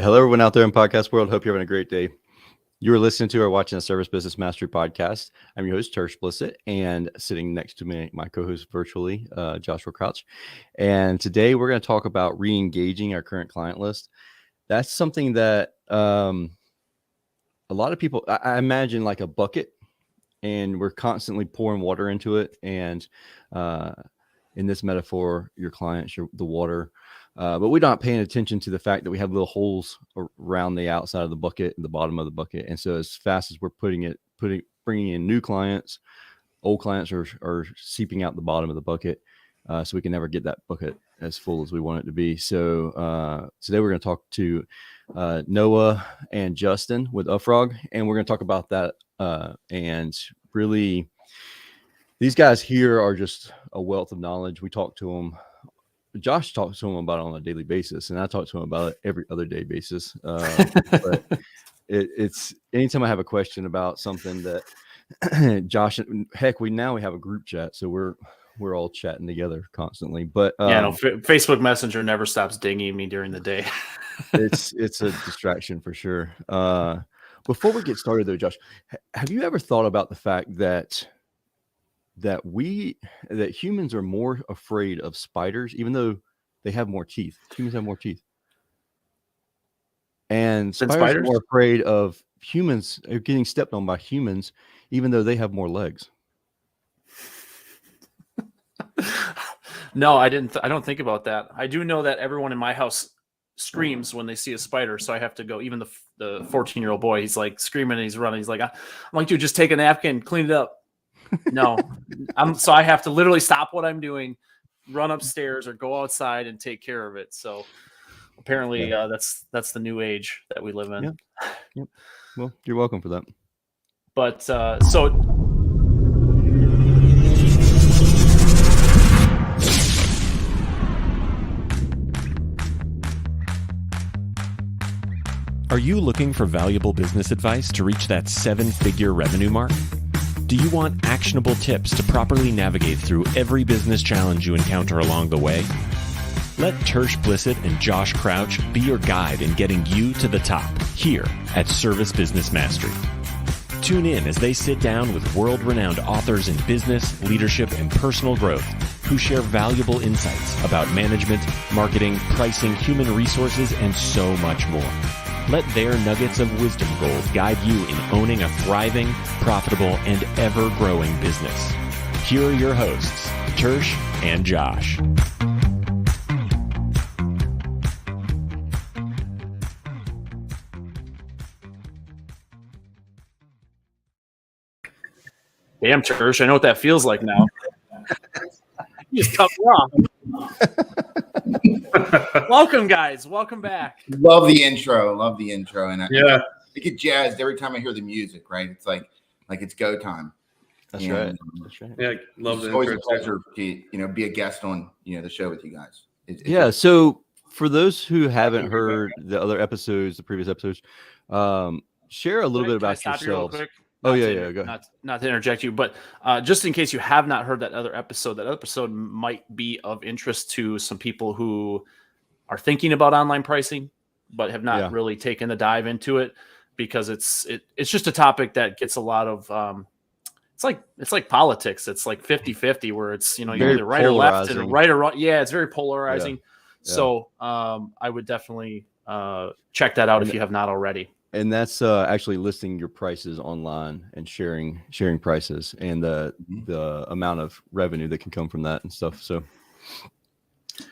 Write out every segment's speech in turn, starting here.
Hello, everyone out there in podcast world. Hope you're having a great day. You are listening to or watching a Service Business Mastery podcast. I'm your host, Tersh Josh, and sitting next to me, my co-host virtually, Joshua Crouch. And today we're going to talk about re-engaging our current client list. That's something that a lot of people, I imagine like a bucket, and we're constantly pouring water into it. And in this metaphor, your clients, the water. But we're not paying attention to the fact that we have little holes around the outside of the bucket and the bottom of the bucket. And so as fast as we're bringing in new clients, old clients are seeping out the bottom of the bucket. So we can never get that bucket as full as we want it to be. So today we're going to talk to Noah and Justin with Ufrog, and we're going to talk about that. And really, these guys here are just a wealth of knowledge. We talk to them. Josh talks to him about it on a daily basis, and I talk to him about it every other day basis. But it's anytime I have a question about something that Josh, heck, we have a group chat, so we're all chatting together constantly. But Facebook Messenger never stops dinging me during the day. it's a distraction for sure. Before we get started, though, Josh, have you ever thought about the fact that humans are more afraid of spiders, even though they have more teeth? Humans have more teeth. And spiders are more afraid of humans getting stepped on by humans, even though they have more legs. No, I didn't. I don't think about that. I do know that everyone in my house screams when they see a spider, so I have to go. Even the 14-year-old boy, he's like screaming and he's running. He's like, I'm like, dude, just take a napkin, clean it up. No, so I have to literally stop what I'm doing, run upstairs or go outside and take care of it. So apparently that's the new age that we live in. Yep. Well, you're welcome for that. But Are you looking for valuable business advice to reach that 7-figure revenue mark? Do you want actionable tips to properly navigate through every business challenge you encounter along the way? Let Tersh Blissett and Josh Crouch be your guide in getting you to the top here at Service Business Mastery. Tune in as they sit down with world-renowned authors in business, leadership, and personal growth who share valuable insights about management, marketing, pricing, human resources, and so much more. Let their nuggets of wisdom gold guide you in owning a thriving, profitable, and ever-growing business. Here are your hosts, Tersh and Josh. damn, Tersh, I know what that feels like now. You just cut me off. Welcome, guys. Welcome back. Love the intro. And I get jazzed every time I hear the music, right? It's like it's go time. That's right. Yeah, love it's always a pleasure to be a guest on the show with you guys. So for those who haven't heard the previous episodes, share a little bit about yourselves. Go ahead. Not to interject you, but just in case you have not heard that episode might be of interest to some people who are thinking about online pricing, but have not really taken the dive into it, because it's just a topic that gets a lot of it's like politics. It's like 50-50 where it's you're either right or left and right or wrong. Yeah, it's very polarizing. Yeah. So I would definitely check that out if you have not already. And that's actually listing your prices online and sharing prices and the amount of revenue that can come from that and stuff. So,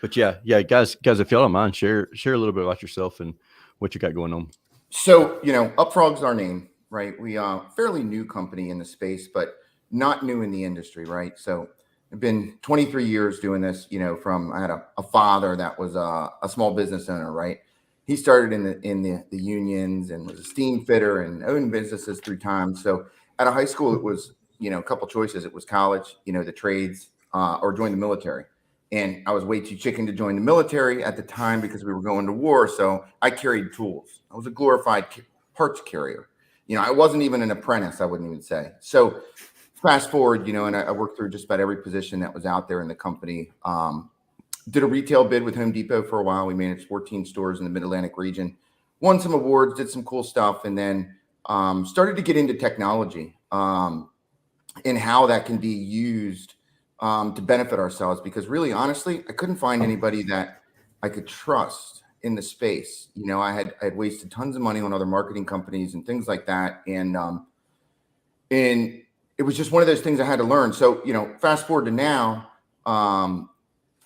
but guys, if y'all don't mind, share a little bit about yourself and what you got going on. So, Upfrog's our name, right? We are a fairly new company in the space, but not new in the industry, right? So I've been 23 years doing this, I had a father that was a small business owner, right? He started in the unions and was a steam fitter and owned businesses through time. So at a high school, it was, a couple choices. It was college, the trades, or join the military. And I was way too chicken to join the military at the time because we were going to war. So I carried tools. I was a glorified parts carrier. I wasn't even an apprentice, I wouldn't even say. So fast forward, and I worked through just about every position that was out there in the company. Did a retail bid with Home Depot for a while. We managed 14 stores in the Mid-Atlantic region. won some awards, did some cool stuff, and then started to get into technology and how that can be used to benefit ourselves. Because really, honestly, I couldn't find anybody that I could trust in the space. You know, I had wasted tons of money on other marketing companies and things like that, and it was just one of those things I had to learn. So, you know, fast forward to now,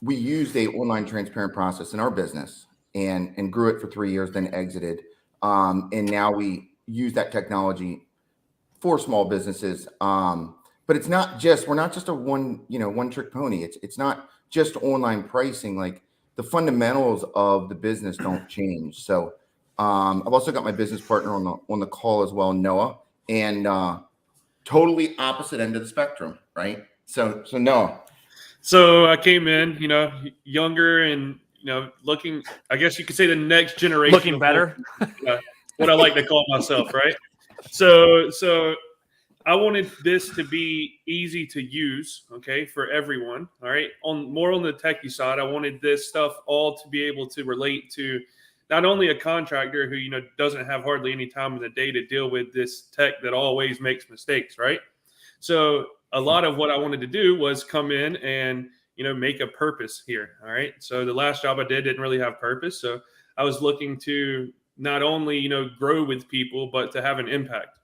we used a online transparent process in our business and grew it for 3 years, then exited. And now we use that technology for small businesses. But it's not just, we're not just a one trick pony. It's not just online pricing. Like, the fundamentals of the business don't change. So I've also got my business partner on the call as well, Noah, and totally opposite end of the spectrum, right? So Noah. So I came in, you know, younger and, you know, looking, I guess you could say the next generation. Looking better. What I like to call myself, right? So I wanted this to be easy to use, okay, for everyone, all right? More on the techie side, I wanted this stuff all to be able to relate to not only a contractor who, you know, doesn't have hardly any time in the day to deal with this tech that always makes mistakes, right? So a lot of what I wanted to do was come in and, you know, make a purpose here, all right? So the last job I did didn't really have purpose. So I was looking to not only, you know, grow with people, but to have an impact.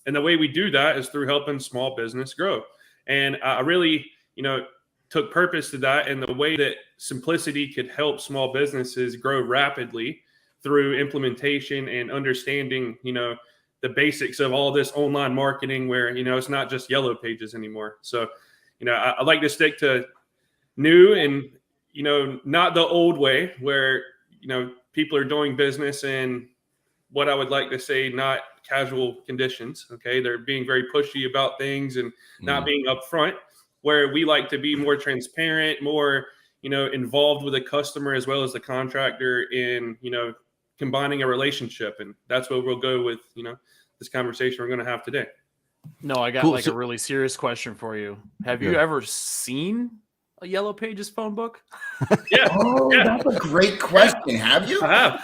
And the way we do that is through helping small business grow. And I really, you know, took purpose to that. And the way that simplicity could help small businesses grow rapidly through implementation and understanding, you know, the basics of all this online marketing where, you know, it's not just yellow pages anymore. So, you know, I like to stick to new and, you know, not the old way where, you know, people are doing business in what I would like to say, not casual conditions. Okay. They're being very pushy about things and not being upfront, where we like to be more transparent, more, you know, involved with the customer as well as the contractor in, you know, combining a relationship. And that's what we'll go with, you know, this conversation we're going to have today. No, I got a really serious question for you. Have you ever seen a Yellow Pages phone book? Yeah. Oh, yeah. That's a great question. Have you? I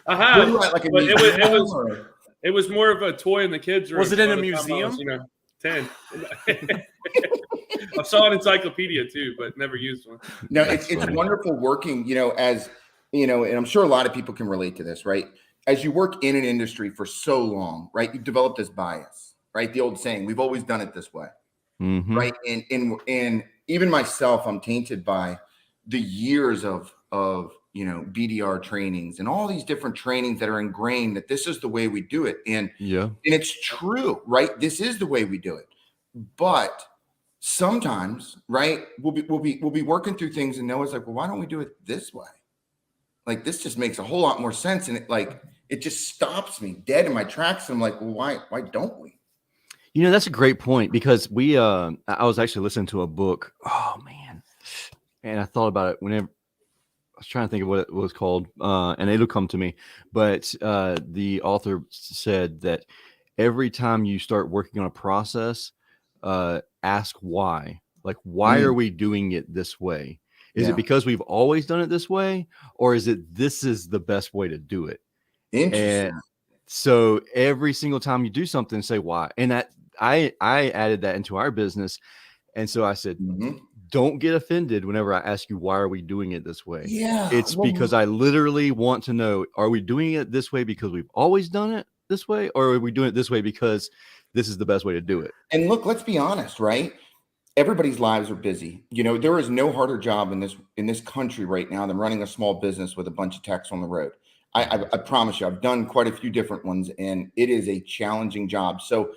have. Like it was more of a toy in the kids' room. Was it in a museum? Was, you know, 10. I saw an encyclopedia too, but never used one. No, it's wonderful working, you know, as you know, and I'm sure a lot of people can relate to this, right? As you work in an industry for so long, right? You've developed this bias, right? The old saying, we've always done it this way, right? And even myself, I'm tainted by the years of you know, BDR trainings and all these different trainings that are ingrained that this is the way we do it. And it's true, right? This is the way we do it. But sometimes, right, we'll be working through things and Noah's like, well, why don't we do it this way? Like, this just makes a whole lot more sense. And it just stops me dead in my tracks. And I'm like, well, why don't we? You know, that's a great point, because I was actually listening to a book. Oh man. And I thought about it whenever I was trying to think of what it was called, and it'll come to me. But the author said that every time you start working on a process, ask why. Like, why are we doing it this way? Is it because we've always done it this way, or is it this is the best way to do it? Interesting. And so every single time you do something, say why. And that I added that into our business. And so I said, don't get offended whenever I ask you, why are we doing it this way? Yeah. It's because I literally want to know, are we doing it this way because we've always done it this way? Or are we doing it this way because this is the best way to do it? And look, let's be honest, right? Everybody's lives are busy. You know, there is no harder job in this country right now than running a small business with a bunch of techs on the road. I promise you, I've done quite a few different ones, and it is a challenging job. So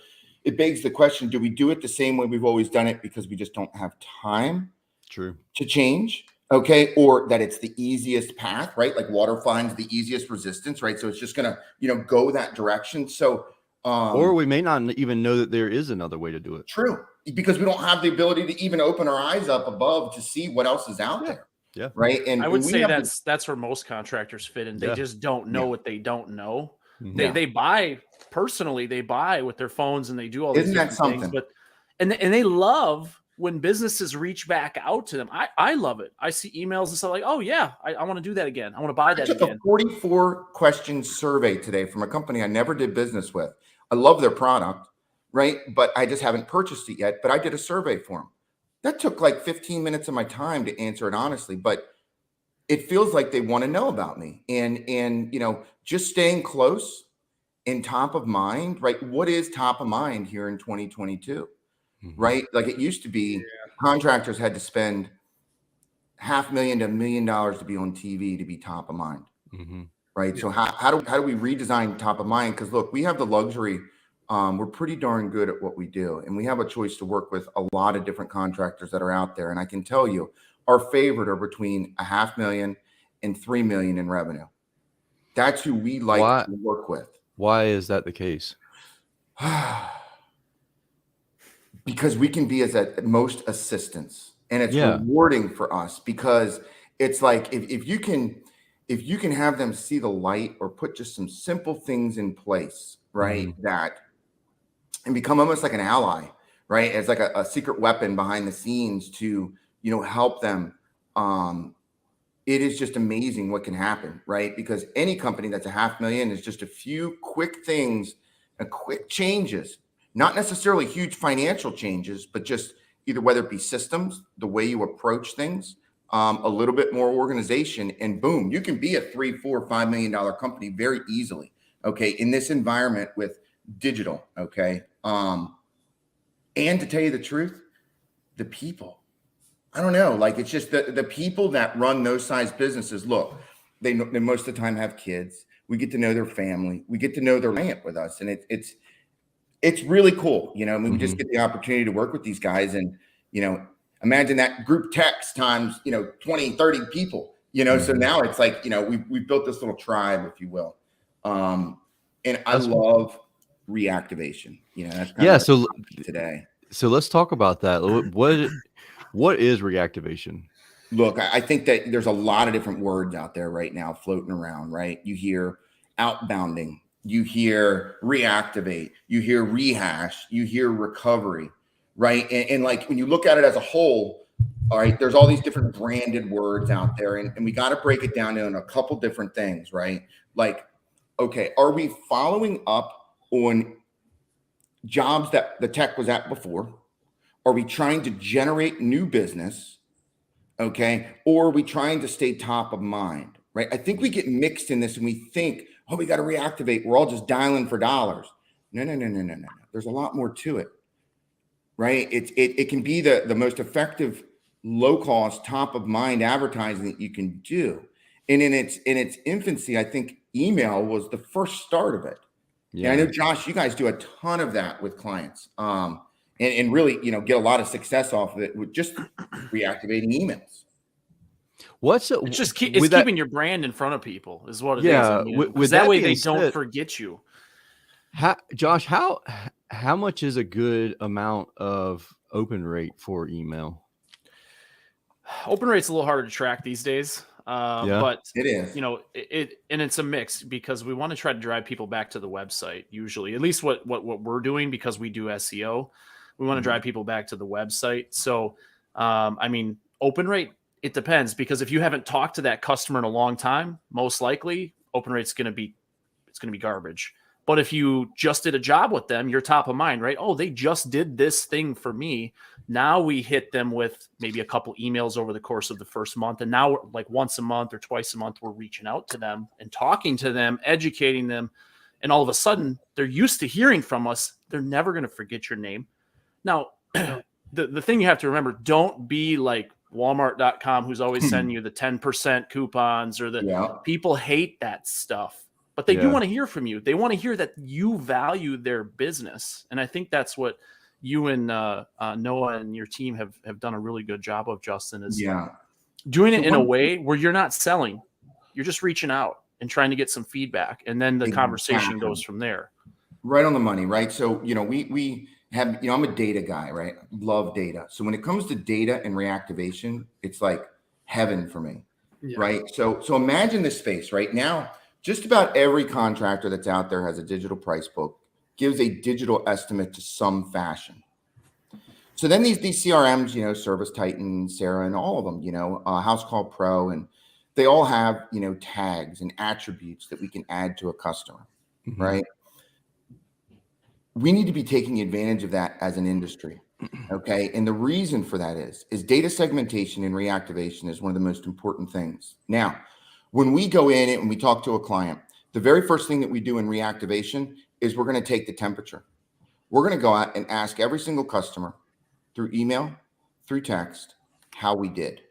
it begs the question, do we do it the same way we've always done it because we just don't have time to change? Okay. Or that it's the easiest path, right? Like water finds the easiest resistance, right? So it's just going to, you know, go that direction. So, or we may not even know that there is another way to do it. True. Because we don't have the ability to even open our eyes up above to see what else is out there. Yeah. Right. And I would say that's where most contractors fit in. They just don't know what they don't know. They buy personally, they buy with their phones and they do all these things, but and they love when businesses reach back out to them, I love it. I see emails and stuff like, oh yeah, I want to do that again. I want to buy that I took again. a 44 question survey today from a company I never did business with. I love their product, right? But I just haven't purchased it yet. But I did a survey for them. That took like 15 minutes of my time to answer it honestly. But it feels like they want to know about me. And you know, just staying close and top of mind, right? What is top of mind here in 2022, right? Like it used to be, contractors had to spend $500,000 to $1 million to be on TV to be top of mind, right? So how do we redesign top of mind? Because look, we have the luxury. We're pretty darn good at what we do, and we have a choice to work with a lot of different contractors that are out there. And I can tell you, our favorite are between $500,000 and $3 million in revenue. That's who we like to work with. Why is that the case? Because we can be at most assistants, and it's rewarding for us, because it's like if you can have them see the light or put just some simple things in place, right? That and become almost like an ally, right? It's like a secret weapon behind the scenes to, you know, help them. It is just amazing what can happen, right? Because any company that's $500,000 is just a few quick things and quick changes, not necessarily huge financial changes, but just either whether it be systems, the way you approach things, a little bit more organization, and boom, you can be a $3, $4, $5 million company very easily. Okay, in this environment with digital. Okay, and to tell you the truth, the people. I don't know. Like, it's just the people that run those size businesses. Look, they most of the time have kids. We get to know their family. We get to know their client with us, and it's really cool. You know, I mean, we just get the opportunity to work with these guys, and you know, imagine that group text times 20, 30 people. You know, so now it's like we've built this little tribe, if you will, and I love reactivation. You know, that's so today. So let's talk about that. What is reactivation? Look, I think that there's a lot of different words out there right now floating around, right? You hear outbounding, you hear reactivate, you hear rehash, you hear recovery, right? And like when you look at it as a whole, all right, there's all these different branded words out there, and we got to break it down into a couple different things, right? Like, okay, are we following up on jobs that the tech was at before? Are we trying to generate new business? Okay. Or are we trying to stay top of mind? Right. I think we get mixed in this and we think, oh, we got to reactivate. We're all just dialing for dollars. No. There's a lot more to it. Right. It can be the most effective, low cost, top of mind advertising that you can do. And in its infancy, I think email was the first start of it. Yeah. And I know, Josh, you guys do a ton of that with clients. And really, get a lot of success off of it with just reactivating emails. It's keeping your brand in front of people is what it is. I mean, with that way they don't forget you. Josh, how much is a good amount of open rate for email? Open rate's a little harder to track these days. But it is, and it's a mix because we want to try to drive people back to the website. Usually, at least what we're doing, because we do SEO, we want to drive people back to the website. So, I mean, open rate, it depends, because if you haven't talked to that customer in a long time, most likely open rate's going to be garbage. But if you just did a job with them, you're top of mind, right? Oh, they just did this thing for me. Now we hit them with maybe a couple emails over the course of the first month. And now, like once a month or twice a month, we're reaching out to them and talking to them, educating them. And all of a sudden, they're used to hearing from us. They're never going to forget your name. Now, the thing you have to remember, don't be like Walmart.com, who's always sending you the 10% coupons or people hate that stuff. But they do want to hear from you. They want to hear that you value their business. And I think that's what you and Noah and your team have done a really good job of, Justin, is doing it in a way where you're not selling. You're just reaching out and trying to get some feedback. And then the conversation goes from there. Right on the money, right? So, we have, I'm a data guy, right? Love data. So when it comes to data and reactivation, it's like heaven for me, right? So imagine this space right now. Just about every contractor that's out there has a digital price book, gives a digital estimate to some fashion. So then these CRMs, Service Titan, Sarah, and all of them, House Call Pro, and they all have, tags and attributes that we can add to a customer, right? We need to be taking advantage of that as an industry. Okay. And the reason for that is data segmentation and reactivation is one of the most important things. Now, when we go in and we talk to a client, the very first thing that we do in reactivation is we're going to take the temperature. We're going to go out and ask every single customer through email, through text, how we did.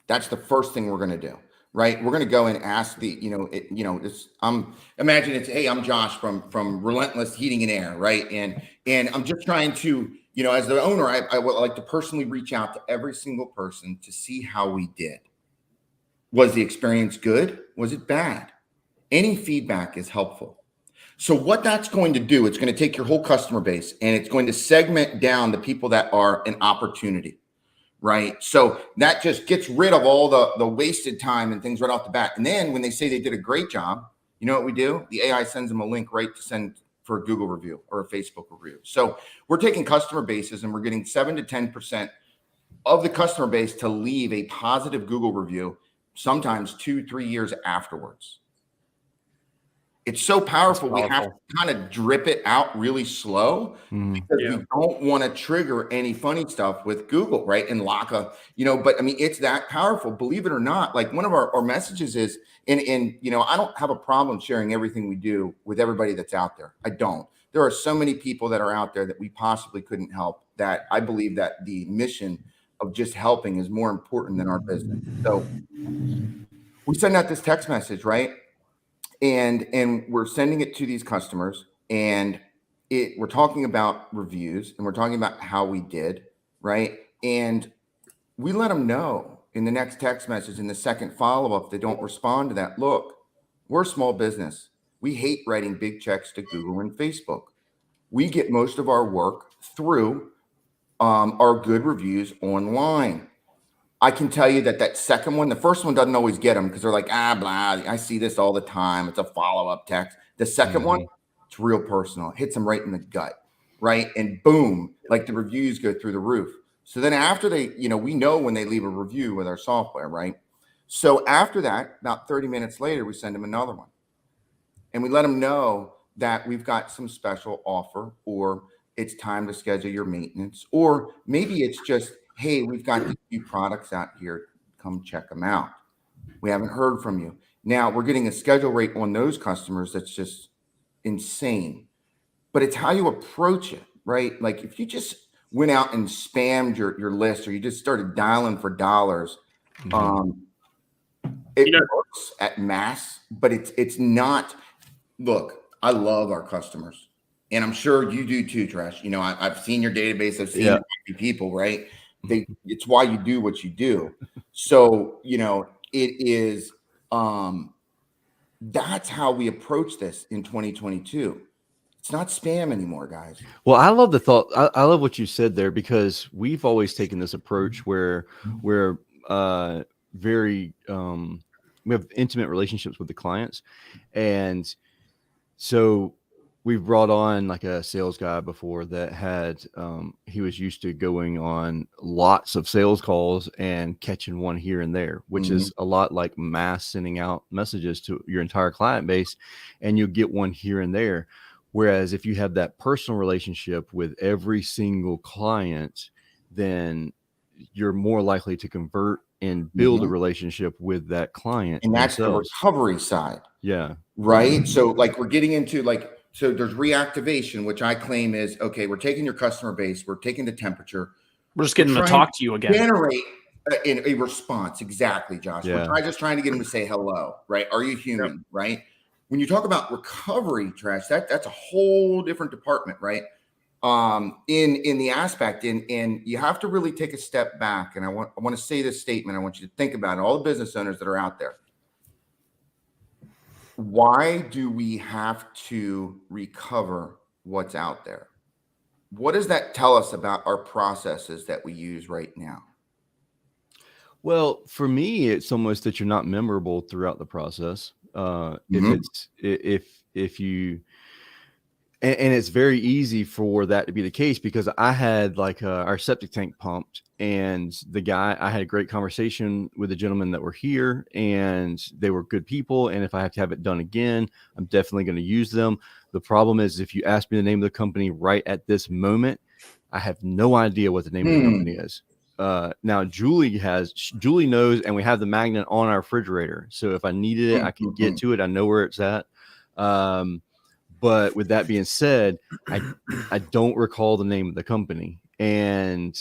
That's the first thing we're going to do, right? We're going to go and ask imagine it's, hey, I'm Josh from Relentless Heating and Air, right? And I'm just trying to, as the owner, I would like to personally reach out to every single person to see how we did. Was the experience good? Was it bad? Any feedback is helpful. So what that's going to do, it's going to take your whole customer base and it's going to segment down the people that are an opportunity, right? So that just gets rid of all the wasted time and things right off the bat. And then when they say they did a great job, you know what we do? The AI sends them a link right to send for a Google review or a Facebook review. So we're taking customer bases and we're getting 7 to 10% of the customer base to leave a positive Google review, sometimes 2-3 years afterwards. It's so powerful. We have to kind of drip it out really slow because we don't want to trigger any funny stuff with Google, right? And lock but I mean, it's that powerful, believe it or not. Like one of our messages is, and I don't have a problem sharing everything we do with everybody that's out there. I don't. There are so many people that are out there that we possibly couldn't help, that I believe that the mission of just helping is more important than our business. So we send out this text message, right? And we're sending it to these customers, and we're talking about reviews and we're talking about how we did, right? And we let them know in the next text message, in the second follow-up, if they don't respond to that, look, we're a small business. We hate writing big checks to Google and Facebook. We get most of our work through our good reviews online. I can tell you that second one, the first one doesn't always get them because they're like, blah, I see this all the time. It's a follow-up text. The second one, it's real personal. It hits them right in the gut, right? And boom, like the reviews go through the roof. So then after they, we know when they leave a review with our software, right? So after that, about 30 minutes later, we send them another one. And we let them know that we've got some special offer, or it's time to schedule your maintenance, or maybe it's just, hey, we've got these new products out here. Come check them out. We haven't heard from you. Now we're getting a schedule rate on those customers that's just insane. But it's how you approach it, right? Like if you just went out and spammed your list, or you just started dialing for dollars, it works at mass, but it's not. Look, I love our customers, and I'm sure you do too, Tersh. I've seen your database. I've seen your people, right? It's why you do what you do. So, it is, that's how we approach this in 2022. It's not spam anymore, guys. Well, I love the thought. I love what you said there, because we've always taken this approach where we're very, we have intimate relationships with the clients. And so we've brought on like a sales guy before that had, he was used to going on lots of sales calls and catching one here and there, which is a lot like mass sending out messages to your entire client base, and you'll get one here and there. Whereas if you have that personal relationship with every single client, then you're more likely to convert and build a relationship with that client. And that's the recovery side. Yeah. Right. So like we're getting into so there's reactivation, which I claim is, okay, we're taking your customer base, we're taking the temperature. We're just getting them to talk to you again. Generate a response. Exactly, Josh. Yeah. We're just trying to get them to say hello, right? Are you human, right? When you talk about recovery, Tersh, that's a whole different department, right? In the aspect, and you have to really take a step back. And I want to say this statement. I want you to think about it, all the business owners that are out there. Why do we have to recover what's out there? What does that tell us about our processes that we use right now? Well, for me, it's almost that you're not memorable throughout the process. If you, And it's very easy for that to be the case, because I had like our septic tank pumped, and I had a great conversation with the gentlemen that were here, and they were good people. And if I have to have it done again, I'm definitely going to use them. The problem is, if you ask me the name of the company right at this moment, I have no idea what the name of the company is. Now Julie knows, and we have the magnet on our refrigerator. So if I needed it, I can get to it. I know where it's at. But with that being said, I don't recall the name of the company, and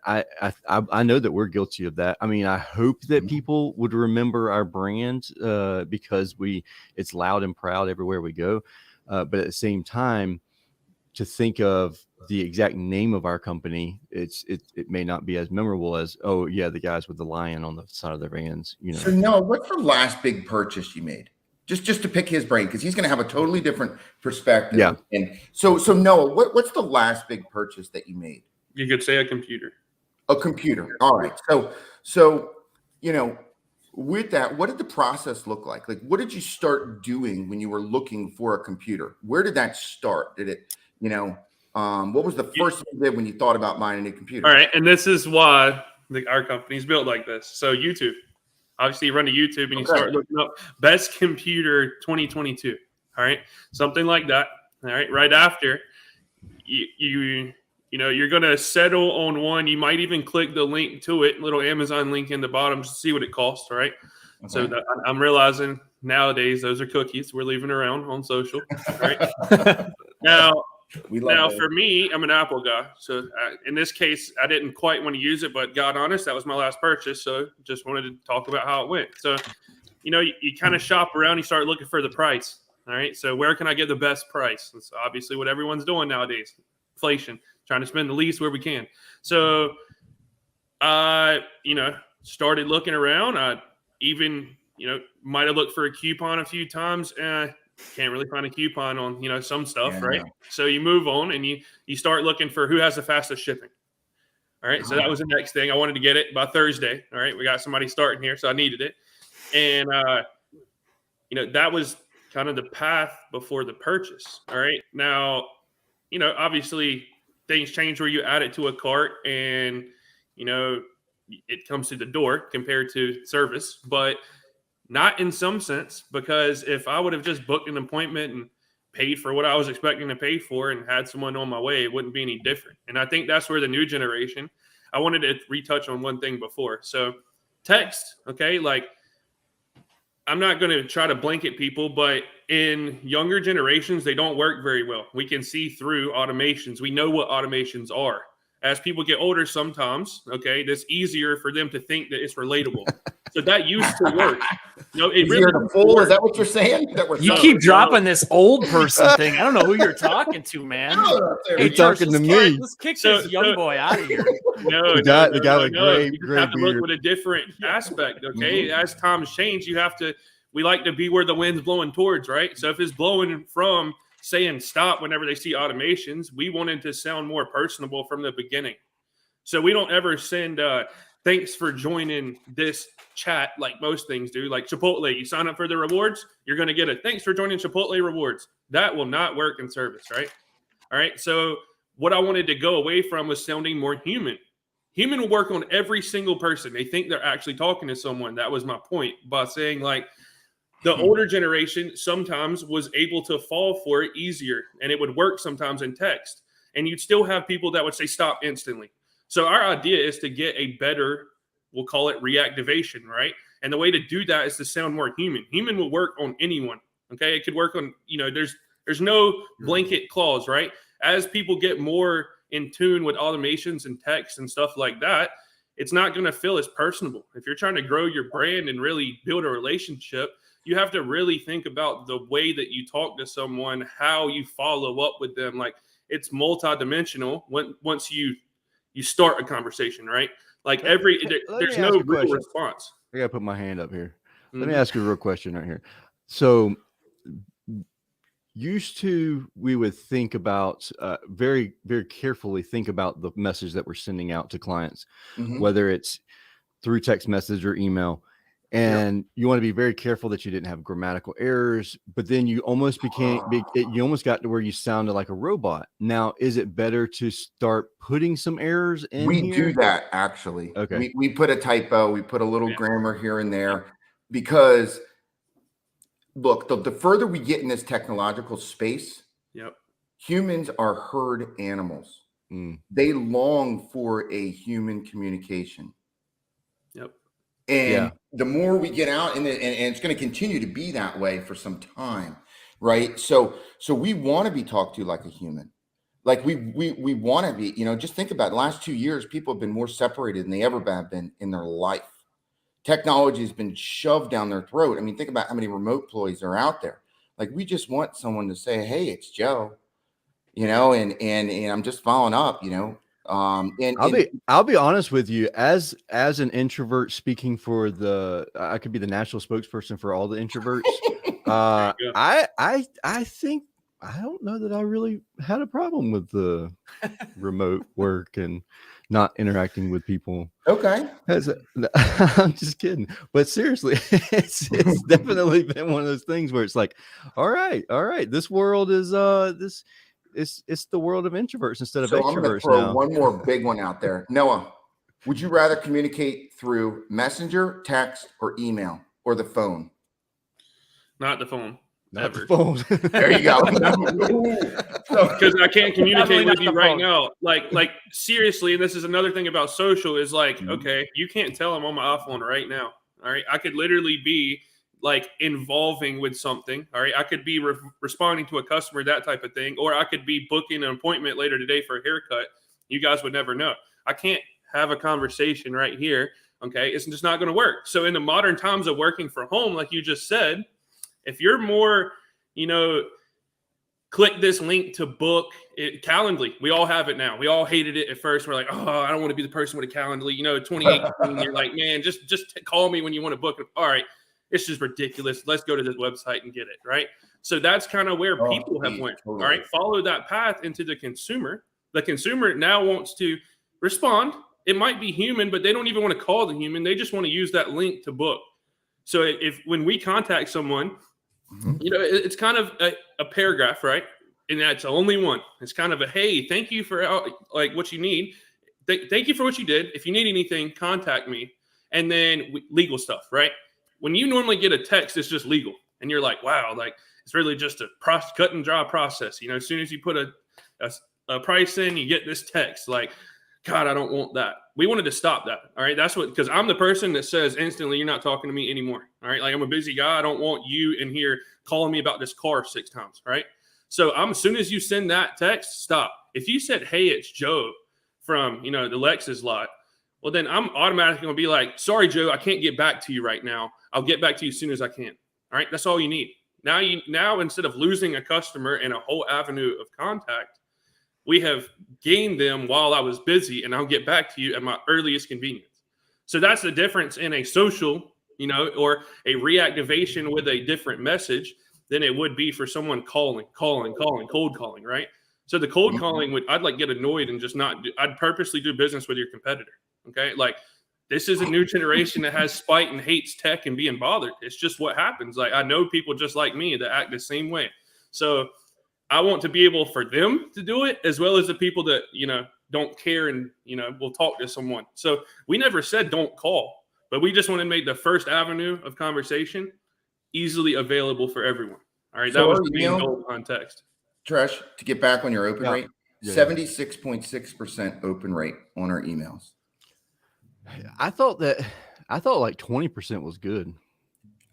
I know that we're guilty of that. I mean, I hope that people would remember our brand, because it's loud and proud everywhere we go. But at the same time, to think of the exact name of our company, it may not be as memorable as, oh yeah, the guys with the lion on the side of their vans. So Noah, what's the last big purchase you made? Just to pick his brain, because he's going to have a totally different perspective. Yeah. And so Noah, what's the last big purchase that you made? You could say a computer. A computer. All right. So with that, what did the process look like? Like, what did you start doing when you were looking for a computer? Where did that start? Did it, what was the first thing you did when you thought about buying a new computer? All right. And this is why our company's built like this. So YouTube. Obviously, you run to YouTube and you start looking up best computer 2022. All right, something like that. All right, right after you're going to settle on one. You might even click the link to it, little Amazon link in the bottom, to see what it costs. All right. Okay. So I'm realizing nowadays those are cookies we're leaving around on social. Right now. For me, I'm an Apple guy. So in this case, I didn't quite want to use it, but God honest, that was my last purchase. So just wanted to talk about how it went. So, you kind of shop around, you start looking for the price. All right. So where can I get the best price? That's obviously what everyone's doing nowadays. Inflation, trying to spend the least where we can. So, started looking around. I even, might have looked for a coupon a few times. Can't really find a coupon on some stuff, right? So you move on and you start looking for who has the fastest shipping. All right, so that was the next thing. I wanted to get it by Thursday. All right, we got somebody starting here, so I needed it, and that was kind of the path before the purchase. All right, now obviously things change where you add it to a cart and it comes to the door compared to service, but not in some sense, because if I would have just booked an appointment and paid for what I was expecting to pay for and had someone on my way, it wouldn't be any different. And I think that's where the new generation, I wanted to retouch on one thing before. So text, okay, like I'm not going to try to blanket people, but in younger generations, they don't work very well. We can see through automations. We know what automations are. As people get older, sometimes, okay, it's easier for them to think that it's relatable. So that used to work. It really is that what you're saying? You keep dropping this old person thing. I don't know who you're talking to, man. You're talking to me. Let's kick this young boy out of here. The guy with gray have to beard. look with a different aspect. Okay, as times change, we like to be where the wind's blowing towards, right? So if it's blowing from saying stop whenever they see automations, we wanted to sound more personable from the beginning. So we don't ever send thanks for joining this chat like most things do. Like Chipotle, you sign up for the rewards, you're going to get a thanks for joining Chipotle rewards. That will not work in service, right? All right. So what I wanted to go away from was sounding more human. Human will work on every single person. They think they're actually talking to someone. That was my point by saying, like, the older generation sometimes was able to fall for it easier, and it would work sometimes in text. And you'd still have people that would say stop instantly. So our idea is to get a better, we'll call it reactivation, right? And the way to do that is to sound more human. Human will work on anyone, okay? It could work on, there's no blanket clause, right? As people get more in tune with automations and text and stuff like that, it's not going to feel as personable. If you're trying to grow your brand and really build a relationship, you have to really think about the way that you talk to someone, how you follow up with them. Like, it's multidimensional once you start a conversation, right? Like there's no real response. I got to put my hand up here. Let me ask you a real question right here. So we would think about very, very carefully think about the message that we're sending out to clients, whether it's through text message or email. and you want to be very careful that you didn't have grammatical errors, but then you almost you almost got to where you sounded like a robot. Now, is it better to start putting some errors in We here? do that actually. Okay. We put a typo, we put a little grammar here and there, because look, the further we get in this technological space, humans are herd animals. They long for a human communication. And the more we get out, and it's going to continue to be that way for some time, right? So we want to be talked to like a human. Like we want to be, just think about it. The last 2 years, people have been more separated than they ever have been in their life. Technology has been shoved down their throat. I mean, think about how many remote employees are out there. Like, we just want someone to say, "Hey, it's Joe," and I'm just following up, I'll be honest with you, as an introvert speaking for I could be the national spokesperson for all the introverts. I think, I don't know that I really had a problem with the remote work and not interacting with people. Okay. I'm just kidding. But seriously, it's definitely been one of those things where it's like, all right. This world is it's the world of introverts instead of extroverts. I'm going to throw one more big one out there. Noah, would you rather communicate through messenger, text, or email, or the phone? Not the phone. Not the phone. There you go. Because I can't communicate with you right now. Like seriously, and this is another thing about social is like, okay, you can't tell I'm on my iPhone right now. All right. I could literally be like involving with something. All right. I could be responding to a customer, that type of thing. Or I could be booking an appointment later today for a haircut. You guys would never know. I can't have a conversation right here. Okay. It's just not going to work. So in the modern times of working from home, like you just said, if you're more, click this link to book it, Calendly. We all have it now. We all hated it at first. We're like, oh, I don't want to be the person with a Calendly. 2018, you're like, man, just call me when you want to book it. All right, it's just ridiculous. Let's go to this website and get it, right? So that's kind of where people have went. Totally. All right, follow that path into the consumer. The consumer now wants to respond. It might be human, but they don't even want to call the human. They just want to use that link to book. So when we contact someone, it's kind of a paragraph, right? And that's only one. It's kind of a, hey, thank you for like what you need. Thank you for what you did. If you need anything, contact me. And then legal stuff, right? When you normally get a text, it's just legal. And you're like, wow, like it's really just a cut and dry process. As soon as you put a price in, you get this text like, God, I don't want that. We wanted to stop that. All right. That's because I'm the person that says instantly, you're not talking to me anymore. All right. Like, I'm a busy guy. I don't want you in here calling me about this car 6 times. Right. So as soon as you send that text, stop. If you said, hey, it's Joe from, the Lexus lot, well, then I'm automatically going to be like, sorry, Joe, I can't get back to you right now. I'll get back to you as soon as I can. All right. That's all you need. Now, instead of losing a customer and a whole avenue of contact, we have gained them while I was busy, and I'll get back to you at my earliest convenience. So that's the difference in a social, or a reactivation with a different message than it would be for someone cold calling, right? So the cold calling I'd like get annoyed and just I'd purposely do business with your competitor. Okay. Like, this is a new generation that has spite and hates tech and being bothered. It's just what happens. Like, I know people just like me that act the same way. So I want to be able for them to do it, as well as the people that, don't care and, will talk to someone. So we never said don't call, but we just want to make the first avenue of conversation easily available for everyone. All right. So that was the main goal behind text. Tresh, to get back on your open rate, 76.6% open rate on our emails. I thought like 20% was good.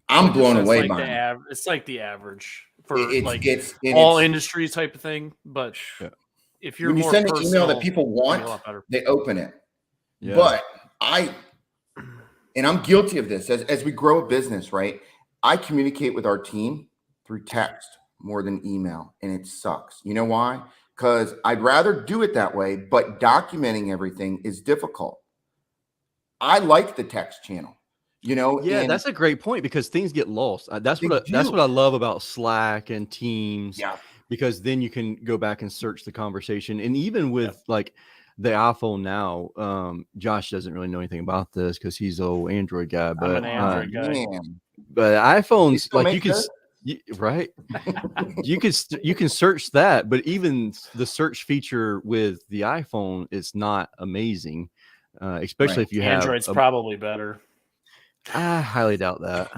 I'm blown away by it. It's like the average for all industries type of thing. But if you're when you send an email that people want, they open it. Yeah. But I'm guilty of this as we grow a business, right? I communicate with our team through text more than email, and it sucks. You know why? Because I'd rather do it that way, but documenting everything is difficult. I like the text channel. That's a great point, because things get lost. That's what I love about Slack and Teams. Yeah, because then you can go back and search the conversation, and even with the iPhone now, Josh doesn't really know anything about this because he's an old Android guy, but I'm an Android guy. Man. but You iPhones, still like make those? right, you can search that, but even the search feature with the iPhone is not amazing, especially Right. if you have. Android's probably better. I highly doubt that.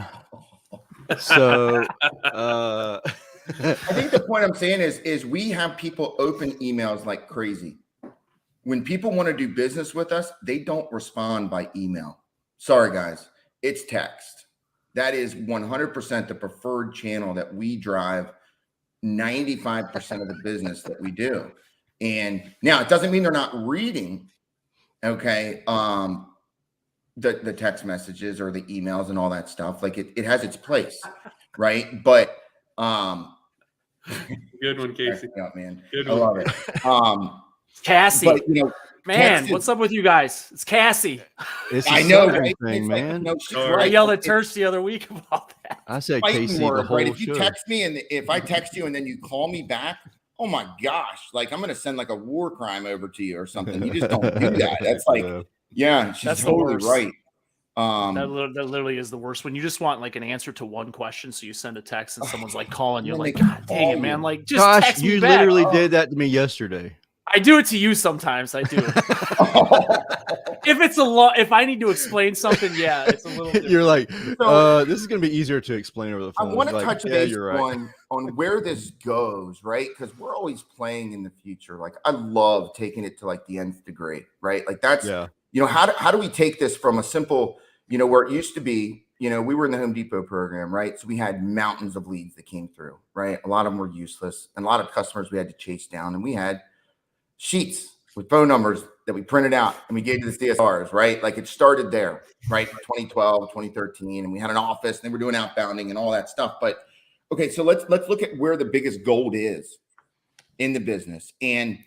So, I think the point I'm saying is we have people open emails like crazy. When people want to do business with us, they don't respond by email. Sorry, guys, it's text. That is 100% the preferred channel that we drive 95% of the business that we do. And now it doesn't mean they're not reading, okay, the text messages or the emails and all that stuff. Like it has its place, right? But Good one, Casey. out, man. Good I one. love it. Cassie, But man, text what's up with you guys? It's Cassie. it's a I know, Southern right? thing, It's man. like, she's Sorry. I right. yelled at Tersh the other week about that. I said Fighting Casey the word, whole right? If you show. text me and if I text you and then you call me back, oh my gosh, like I'm gonna send like a war crime over to you or something. You just don't do that. That's like, yeah, she's That's the totally worst. right. That literally is the worst when you just want like an answer to one question. So you send a text and someone's like calling you, And then like, they God dang it, call man! you. Like, just Gosh, text me you back. literally did that to me yesterday. I do it to you sometimes. I do. If it's if I need to explain something, yeah, it's a little different. You're like, So- this is going to be easier to explain over the I phone. want to You're like, touch yeah, base you're right. on where this goes, right? Because we're always playing in the future. Like I love taking it to like the nth degree, right? Like that's how do we take this from a simple, where it used to be, we were in the Home Depot program, right? So we had mountains of leads that came through, right? A lot of them were useless, and a lot of customers we had to chase down, and we had sheets with phone numbers that we printed out and we gave to the CSRs, right? Like it started there, right? 2012, 2013, and we had an office and they were doing outbounding and all that stuff. But okay, so let's look at where the biggest gold is in the business. And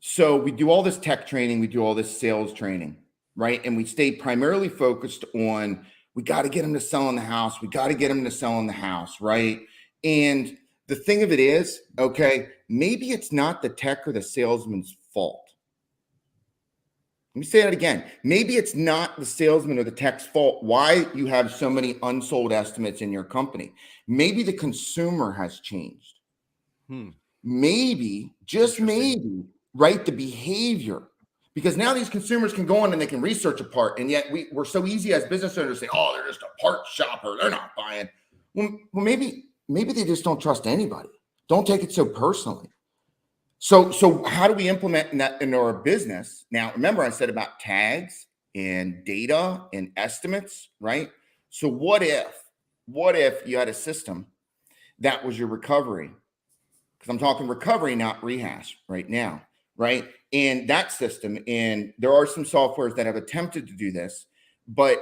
so we do all this tech training, we do all this sales training, right? And we stay primarily focused on, we got to get them to sell in the house. We got to get them to sell in the house, right? And the thing of it is, okay, maybe it's not the tech or the salesman's fault. Let me say that again. Maybe it's not the salesman or the tech's fault why you have so many unsold estimates in your company. Maybe the consumer has changed. Maybe, just maybe, right, the behavior. Because now these consumers can go on and they can research a part, and yet we're so easy as business owners to say, oh, they're just a part shopper. They're not buying. Well, maybe they just don't trust anybody. Don't take it so personally. So how do we implement that in our business? Now, remember I said about tags and data and estimates, right? So what if you had a system that was your recovery? Because I'm talking recovery, not rehash right now, right? And that system, and there are some softwares that have attempted to do this, but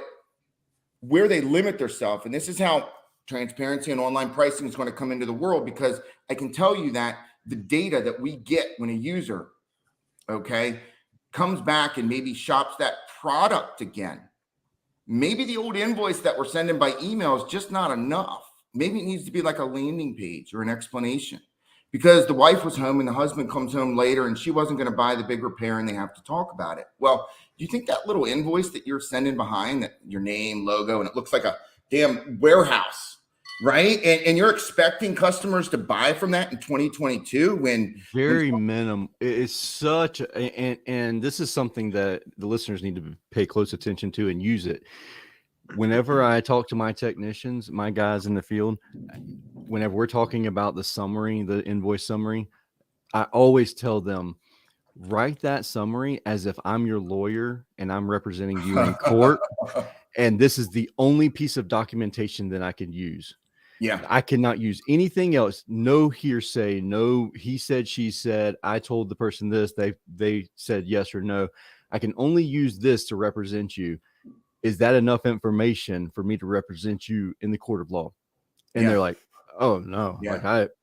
where they limit themselves, and this is how transparency and online pricing is going to come into the world, because I can tell you that the data that we get when a user, okay, comes back and maybe shops that product again. Maybe the old invoice that we're sending by email is just not enough. Maybe it needs to be like a landing page or an explanation, because the wife was home and the husband comes home later and she wasn't going to buy the big repair and they have to talk about it. Well, do you think that little invoice that you're sending behind, that your name, logo, and it looks like a damn warehouse, right? And you're expecting customers to buy from that in 2022 when very minimum. It's such and this is something that the listeners need to pay close attention to and use it. Whenever I talk to my technicians, my guys in the field, whenever we're talking about the summary, the invoice summary, I always tell them, write that summary as if I'm your lawyer and I'm representing you in court. And this is the only piece of documentation that I can use. Yeah. I cannot use anything else. No hearsay, no he said, she said, I told the person this, they said yes or no. I can only use this to represent you. Is that enough information for me to represent you in the court of law? And they're like, oh no,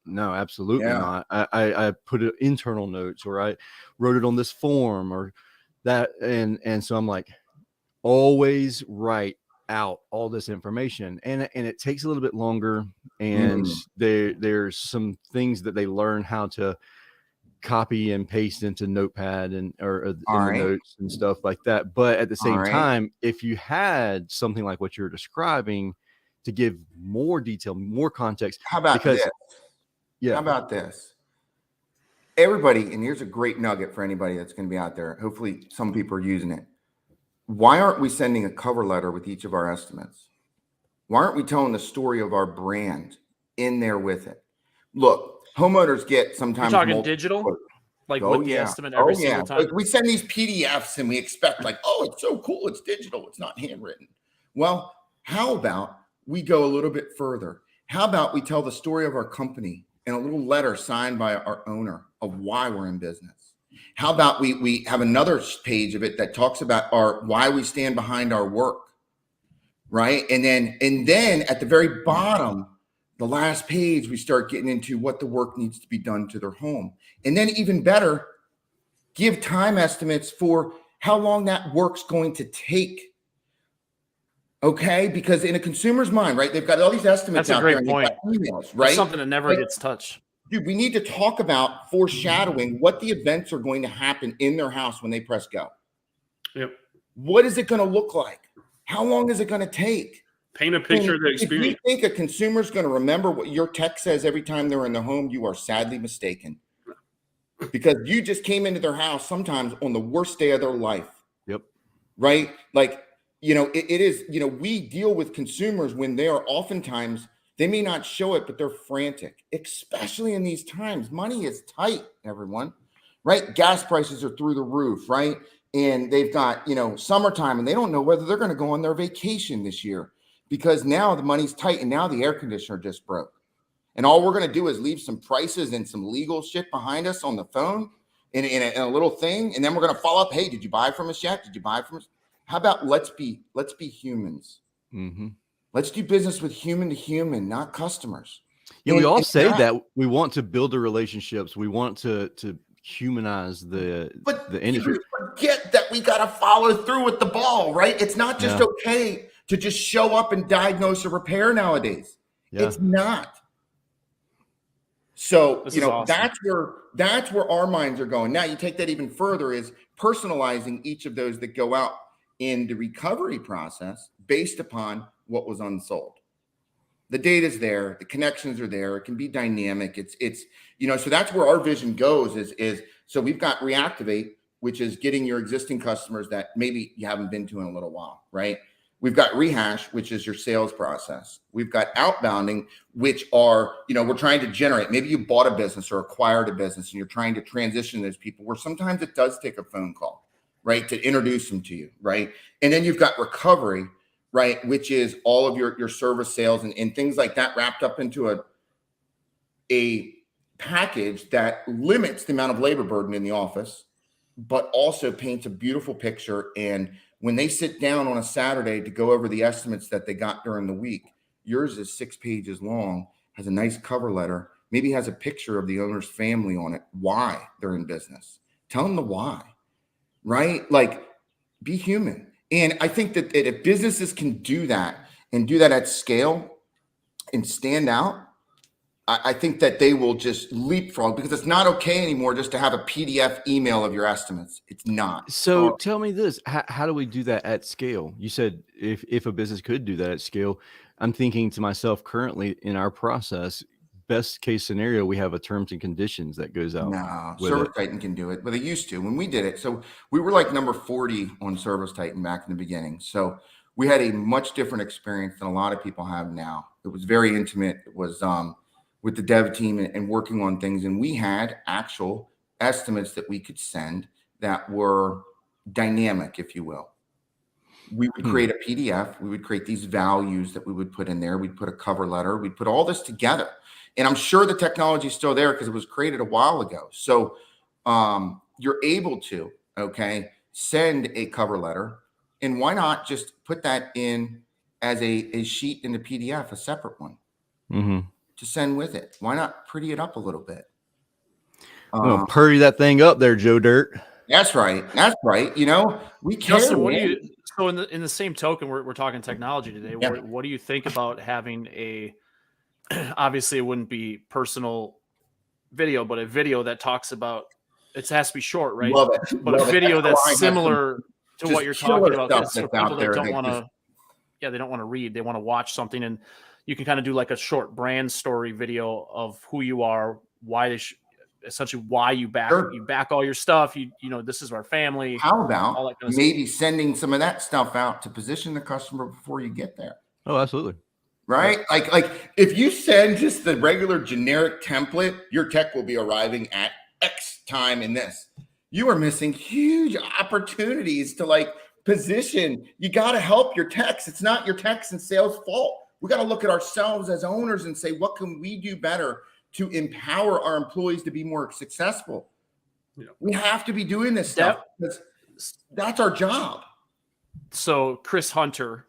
no, absolutely not. I put it internal notes, or I wrote it on this form or that. And so I'm like, always write out all this information, and it takes a little bit longer, and there's some things that they learn how to copy and paste into Notepad or in the right. notes and stuff like that. But at the same right. time, if you had something like what you're describing to give more detail, more context, How about because this? How about this? Everybody, and here's a great nugget for anybody that's going to be out there. Hopefully some people are using it. Why aren't we sending a cover letter with each of our estimates? Why aren't we telling the story of our brand in there with it? Look, homeowners get sometimes You're talking digital, like with the estimate every single time. Like we send these PDFs and we expect like, oh, it's so cool, it's digital, it's not handwritten. Well, how about we go a little bit further? How about we tell the story of our company in a little letter signed by our owner of why we're in business? How about we have another page of it that talks about our why we stand behind our work, right? And then at the very bottom, the last page, we start getting into what the work needs to be done to their home. And then even better, give time estimates for how long that work's going to take. Okay, because in a consumer's mind, right, they've got all these estimates That's out a great there and point. emails, right? That's something that never gets touched. Dude, we need to talk about foreshadowing what the events are going to happen in their house when they press go. Yep. What is it going to look like? How long is it going to take? Paint a picture of the experience. If you think a consumer's going to remember what your tech says every time they're in the home, you are sadly mistaken. Because you just came into their house sometimes on the worst day of their life. Yep. Right? Like, it is, we deal with consumers when they are oftentimes, they may not show it, but they're frantic, especially in these times. Money is tight, everyone, right? Gas prices are through the roof, right? And they've got, summertime, and they don't know whether they're going to go on their vacation this year because now the money's tight and now the air conditioner just broke. And all we're going to do is leave some prices and some legal shit behind us on the phone in a little thing. And then we're going to follow up. Hey, did you buy from us yet? Did you buy from us? How about let's be humans. Mm-hmm. Let's do business with human to human, not customers. Yeah, we all say that we want to build the relationships. We want to humanize the industry. Forget that we got to follow through with the ball, right? It's not just okay to just show up and diagnose a repair nowadays. Yeah. It's not. So, awesome. that's where our minds are going. Now you take that even further is personalizing each of those that go out in the recovery process based upon what was unsold. The data's there, the connections are there, it can be dynamic. It's so that's where our vision goes is so we've got Reactivate, which is getting your existing customers that maybe you haven't been to in a little while, right? We've got Rehash, which is your sales process. We've got Outbounding, which are, we're trying to generate. Maybe you bought a business or acquired a business and you're trying to transition those people where sometimes it does take a phone call, right, to introduce them to you, right? And then you've got Recovery, right, which is all of your service sales and things like that wrapped up into a package that limits the amount of labor burden in the office, but also paints a beautiful picture. And when they sit down on a Saturday to go over the estimates that they got during the week, yours is 6 pages long, has a nice cover letter, maybe has a picture of the owner's family on it, why they're in business. Tell them the why, right? Like, be human. And I think that if businesses can do that and do that at scale and stand out, I think that they will just leapfrog because it's not okay anymore just to have a PDF email of your estimates. It's not. So tell me this, how do we do that at scale? You said if a business could do that at scale, I'm thinking to myself currently in our process, best case scenario, we have a terms and conditions that goes out. No, Service Titan can do it, but they used to when we did it. So we were like number 40 on Service Titan back in the beginning. So we had a much different experience than a lot of people have now. It was very intimate. It was with the dev team and working on things. And we had actual estimates that we could send that were dynamic, if you will. We would create a PDF. We would create these values that we would put in there. We'd put a cover letter. We'd put all this together. And I'm sure the technology is still there because it was created a while ago. So you're able to, send a cover letter. And why not just put that in as a sheet in the PDF, a separate one to send with it? Why not pretty it up a little bit? Purdy that thing up there, Joe Dirt. That's right. That's right. We care. Justin, so in the same token, we're talking technology today. Yeah. What do you think about having obviously it wouldn't be personal video, but a video that talks about it has to be short, right? Love it. But Love a video That's why I that's have similar to just what you're killer talking about stuff is for that's people out that there don't that want just- to, they don't want to read. They want to watch something, and you can kind of do like a short brand story video of who you are, why they essentially why you back Sure. you back all your stuff. You know, this is our family. How all about that kind of maybe sending some of that stuff out to position the customer before you get there? Oh, absolutely. Right? Like if you send just the regular generic template, your tech will be arriving at X time in this. You are missing huge opportunities to like position. You got to help your techs. It's not your techs and sales fault. We got to look at ourselves as owners and say, what can we do better to empower our employees to be more successful? Yeah. We have to be doing this stuff because that's our job. So Chris Hunter,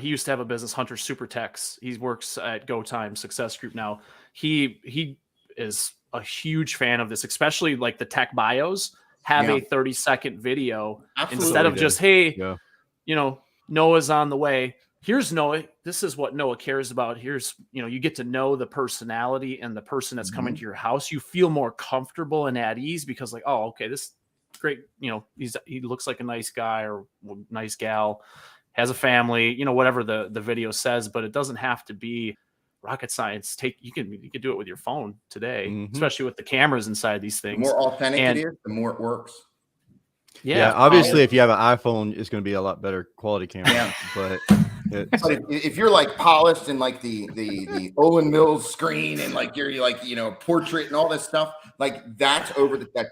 he used to have a business, Hunter Super Techs. He works at GoTime Success Group now. He is a huge fan of this, especially like the tech bios have a 30-second video. Absolutely. Instead of just, hey, Yeah. you know, Noah's on the way. Here's Noah. This is what Noah cares about. Here's, you know, you get to know the personality and the person that's coming to your house. You feel more comfortable and at ease because like, oh, okay, this is great. You know, he looks like a nice guy or nice gal, has a family, you know, whatever the video says, but it doesn't have to be rocket science. You can do it with your phone today, especially with the cameras inside these things. The more authentic it is, the more it works. Yeah, obviously, if you have an iPhone, it's going to be a lot better quality camera. Yeah. But if you're like polished and like the Owen Mills screen and like you're like, you know, portrait and all this stuff, like that's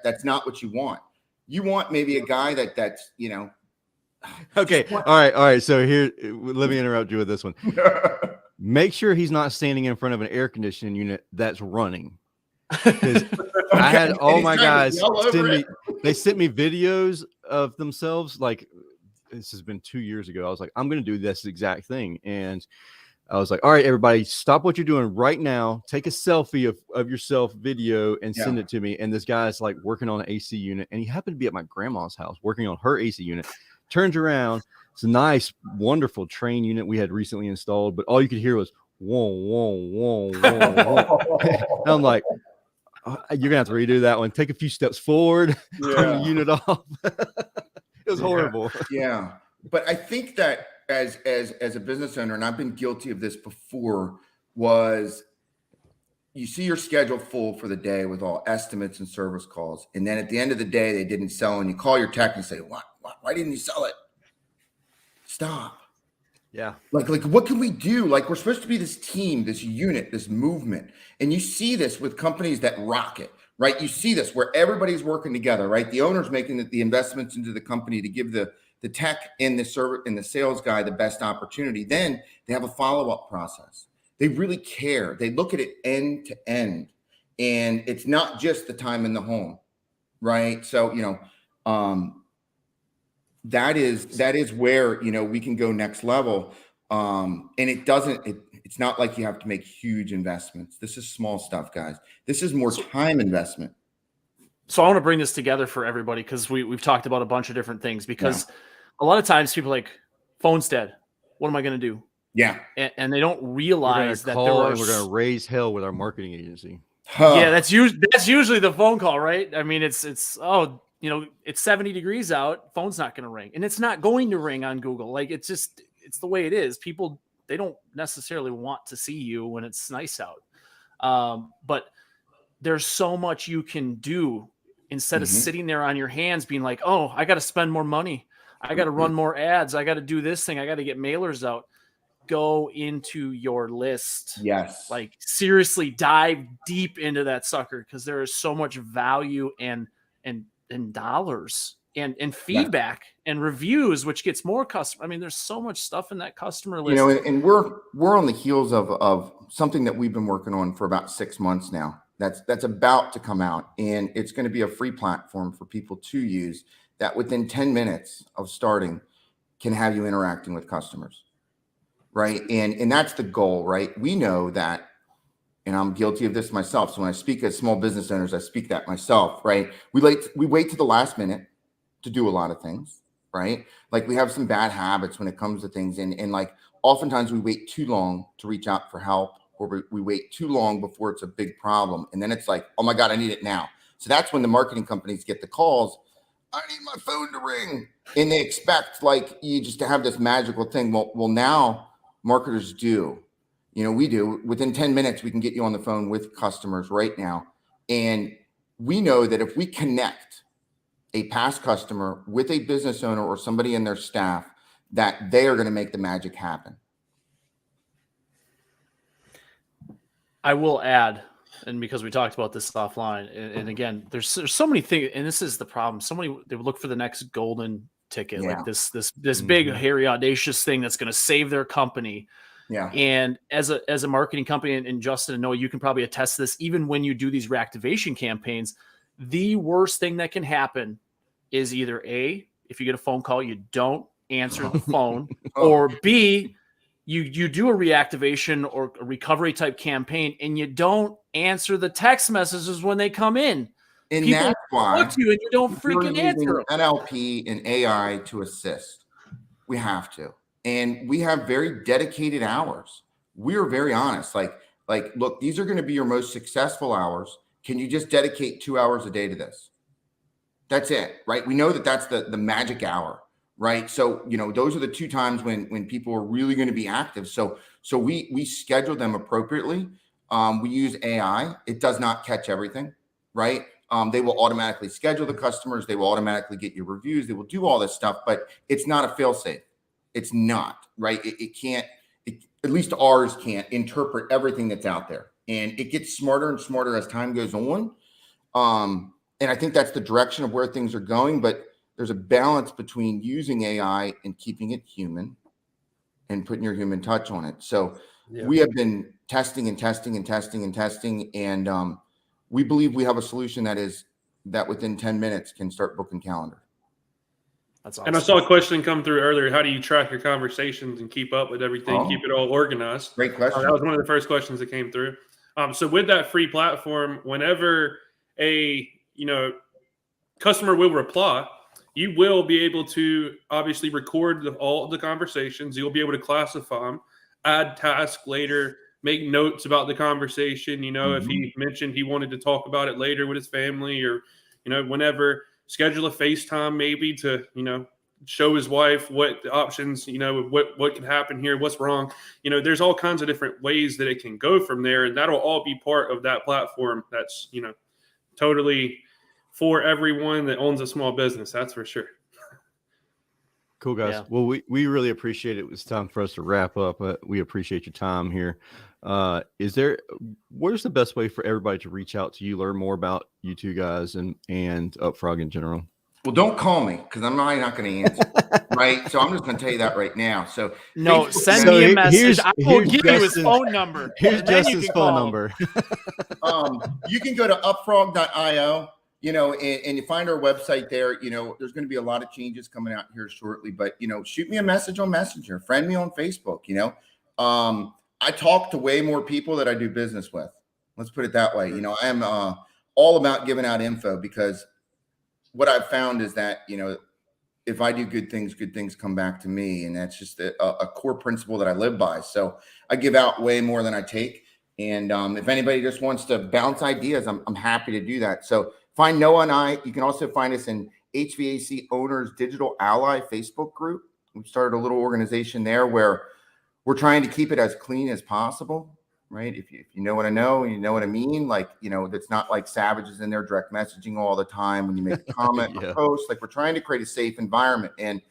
that's not what you want. You want maybe a guy that's, you know. Okay. All right. So here, let me interrupt you with this one. Make sure he's not standing in front of an air conditioning unit that's running. Because I had all my guys they sent me videos of themselves. Like, this has been 2 years ago. I was like, I'm going to do this exact thing. And I was like, all right, everybody, stop what you're doing right now. Take a selfie of yourself video and send it to me. And this guy's like working on an AC unit. And he happened to be at my grandma's house working on her AC unit. Turns around. It's a nice, wonderful train unit we had recently installed. But all you could hear was, whoa, whoa, whoa, whoa, whoa. And I'm like, you're gonna have to redo that one. Take a few steps forward, turn the unit off. It was horrible. Yeah, but I think that as a business owner, and I've been guilty of this before, was you see your schedule full for the day with all estimates and service calls, and then at the end of the day they didn't sell, and you call your tech and say, why didn't you sell it? Stop. Yeah. Like what can we do? Like, we're supposed to be this team, this unit, this movement. And you see this with companies that rock it, right? You see this where everybody's working together, right? The owner's making the investments into the company to give the tech and the service and the sales guy the best opportunity. Then they have a follow-up process. They really care. They look at it end to end. And it's not just the time in the home, right? So, you know, that is where, you know, we can go next level. And it's not like you have to make huge investments. This is small stuff, guys. This is more time investment. So I want to bring this together for everybody because we've talked about a bunch of different things because a lot of times people are like, phone's dead. What am I going to do? Yeah. And they don't realize that we're going to raise hell with our marketing agency. Yeah, that's usually the phone call, right? I mean, it's you know, it's 70 degrees out, phone's not going to ring. And it's not going to ring on Google. Like, it's the way it is. People, they don't necessarily want to see you when it's nice out. But there's so much you can do instead of sitting there on your hands being like, oh, I got to spend more money. I got to run more ads. I got to do this thing. I got to get mailers out. Go into your list. Yes. Like, seriously dive deep into that sucker because there is so much value and dollars and feedback and reviews, which gets more customer. I mean, there's so much stuff in that customer list. You know, and we're on the heels of something that we've been working on for about 6 months now. That's about to come out, and it's going to be a free platform for people to use that within 10 minutes of starting can have you interacting with customers, right? And that's the goal, right? We know that. And I'm guilty of this myself. So when I speak as small business owners, I speak that myself, right? We wait to the last minute to do a lot of things, right? Like, we have some bad habits when it comes to things. And like, oftentimes we wait too long to reach out for help, or we wait too long before it's a big problem. And then it's like, oh my God, I need it now. So that's when the marketing companies get the calls. I need my phone to ring. And they expect like you just to have this magical thing. Well, now marketers do. We do. Within 10 minutes, we can get you on the phone with customers right now. And we know that if we connect a past customer with a business owner or somebody in their staff, that they are going to make the magic happen. I will add, and because we talked about this offline, and again, there's so many things, and this is the problem. They would look for the next golden ticket, like this big, hairy, audacious thing that's going to save their company. Yeah. And as a marketing company, and Justin and Noah, you can probably attest to this, even when you do these reactivation campaigns, the worst thing that can happen is either A, if you get a phone call, you don't answer the phone, or B, you do a reactivation or a recovery type campaign and you don't answer the text messages when they come in. And people that's why talk to you and you don't freaking answer them. NLP and AI to assist. We have to. And we have very dedicated hours. We're very honest. Like, look, these are going to be your most successful hours. Can you just dedicate 2 hours a day to this? That's it, right? We know that that's the magic hour, right? So, those are the 2 times when people are really going to be active. So we schedule them appropriately. We use AI. It does not catch everything, right? They will automatically schedule the customers. They will automatically get your reviews. They will do all this stuff, but it's not a fail-safe. It's not, right? It can't, at least ours can't interpret everything that's out there. And it gets smarter and smarter as time goes on. And I think that's the direction of where things are going, but there's a balance between using AI and keeping it human and putting your human touch on it. So we have been testing and testing and testing and testing. And we believe we have a solution that within 10 minutes can start booking calendar. That's awesome. And I saw a question come through earlier. How do you track your conversations and keep up with everything, keep it all organized? Great question. That was one of the first questions that came through. So with that free platform, whenever a customer will reply, you will be able to obviously record all of the conversations. You'll be able to classify them, add tasks later, make notes about the conversation. If he mentioned he wanted to talk about it later with his family, or whenever, schedule a FaceTime maybe to show his wife what the options, what can happen here, what's wrong. There's all kinds of different ways that it can go from there, and that'll all be part of that platform. That's totally for everyone that owns a small business. That's for sure. Cool, guys. Yeah. Well, we really appreciate it. It's time for us to wrap up. We appreciate your time here. What is the best way for everybody to reach out to you, learn more about you two guys and Upfrog in general? Well, don't call me because I'm not going to answer. Right. So I'm just going to tell you that right now. So no, send me a message. I will give you his phone number. Here's Justin's phone number. You can go to upfrog.io, and you find our website there. There's going to be a lot of changes coming out here shortly, but, shoot me a message on Messenger, friend me on Facebook. I talk to way more people that I do business with. Let's put it that way. I am all about giving out info, because what I've found is that, if I do good things come back to me. And that's just a core principle that I live by. So I give out way more than I take. And if anybody just wants to bounce ideas, I'm happy to do that. So find Noah and I. You can also find us in HVAC Owners Digital Ally Facebook group. We've started a little organization there where we're trying to keep it as clean as possible, right? If you know what I know, and you know what I mean, that's not like savages in there direct messaging all the time when you make a comment or post. Like, we're trying to create a safe environment, and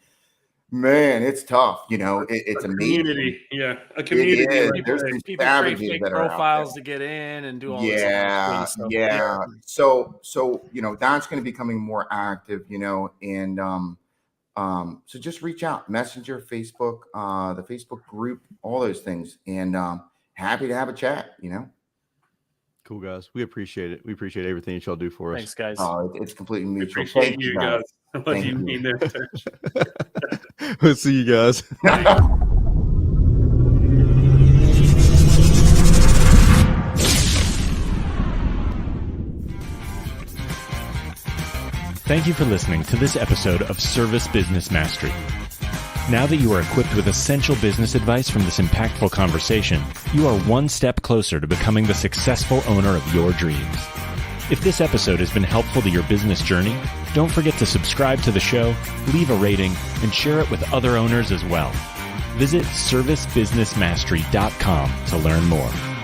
man, it's tough. It's a community. A community. There's some people savages create fake that are profiles to get in and do all this. Yeah. So that's going to be becoming more active, and so just reach out, Messenger, Facebook, the Facebook group, all those things, and happy to have a chat. Cool, guys. We appreciate it. We appreciate everything that y'all do for us. Thanks, guys. It's completely mutual. Appreciate you guys. What you mean there, Tersh. We'll see you guys. Thank you for listening to this episode of Service Business Mastery. Now that you are equipped with essential business advice from this impactful conversation, you are one step closer to becoming the successful owner of your dreams. If this episode has been helpful to your business journey, don't forget to subscribe to the show, leave a rating, and share it with other owners as well. Visit servicebusinessmastery.com to learn more.